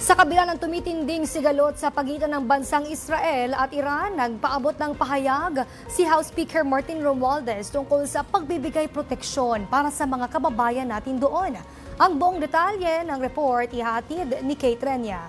Sa kabila ng tumitinding sigalot sa pagitan ng bansang Israel at Iran, nagpaabot ng pahayag si House Speaker Martin Romualdez tungkol sa pagbibigay proteksyon para sa mga kababayan natin doon. Ang buong detalye ng report ihatid ni Kate Renya.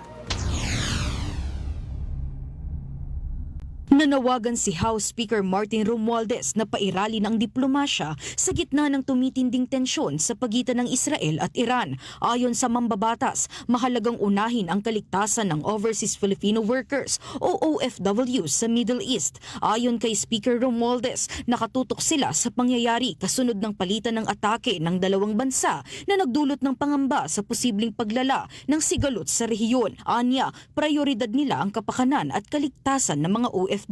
Nanawagan si House Speaker Martin Romualdez na pairalin ang diplomasya sa gitna ng tumitinding tensyon sa pagitan ng Israel at Iran. Ayon sa mambabatas, mahalagang unahin ang kaligtasan ng Overseas Filipino Workers o OFWs sa Middle East. Ayon kay Speaker Romualdez, nakatutok sila sa pangyayari kasunod ng palitan ng atake ng dalawang bansa na nagdulot ng pangamba sa posibleng paglala ng sigalot sa rehiyon. Anya, prioridad nila ang kapakanan at kaligtasan ng mga OFW.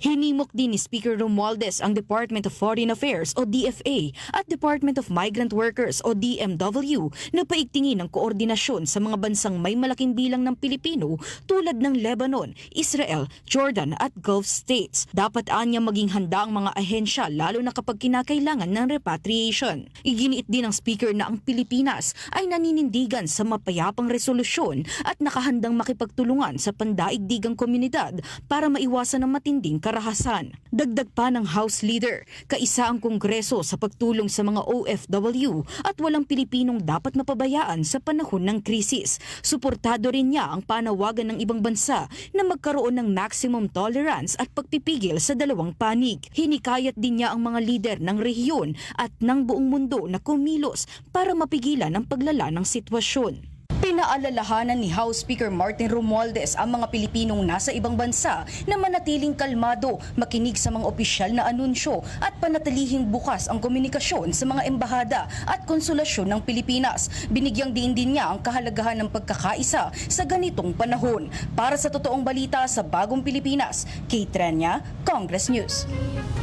Hinimok din ni Speaker Romualdez ang Department of Foreign Affairs o DFA at Department of Migrant Workers o DMW na paigtingin ang koordinasyon sa mga bansang may malaking bilang ng Pilipino tulad ng Lebanon, Israel, Jordan at Gulf States. Dapat anya maging handa ang mga ahensya lalo na kapag kinakailangan ng repatriation. Iginiit din ng Speaker na ang Pilipinas ay naninindigan sa mapayapang resolusyon at nakahandang makipagtulungan sa pandaigdigang komunidad para maiwasan ng matinding karahasan. Dagdag pa ng House Leader, kaisa ang Kongreso sa pagtulong sa mga OFW at walang Pilipinong dapat mapabayaan sa panahon ng krisis. Suportado rin niya ang panawagan ng ibang bansa na magkaroon ng maximum tolerance at pagpipigil sa dalawang panig. Hinikayat din niya ang mga lider ng rehiyon at ng buong mundo na kumilos para mapigilan ang paglala ng sitwasyon. Pinaalalahanan ni House Speaker Martin Romualdez ang mga Pilipinong nasa ibang bansa na manatiling kalmado, makinig sa mga opisyal na anunsyo at panatilihing bukas ang komunikasyon sa mga embahada at konsulasyon ng Pilipinas. Binigyang diin din niya ang kahalagahan ng pagkakaisa sa ganitong panahon. Para sa totoong balita sa Bagong Pilipinas, Kate Renya, Congress News.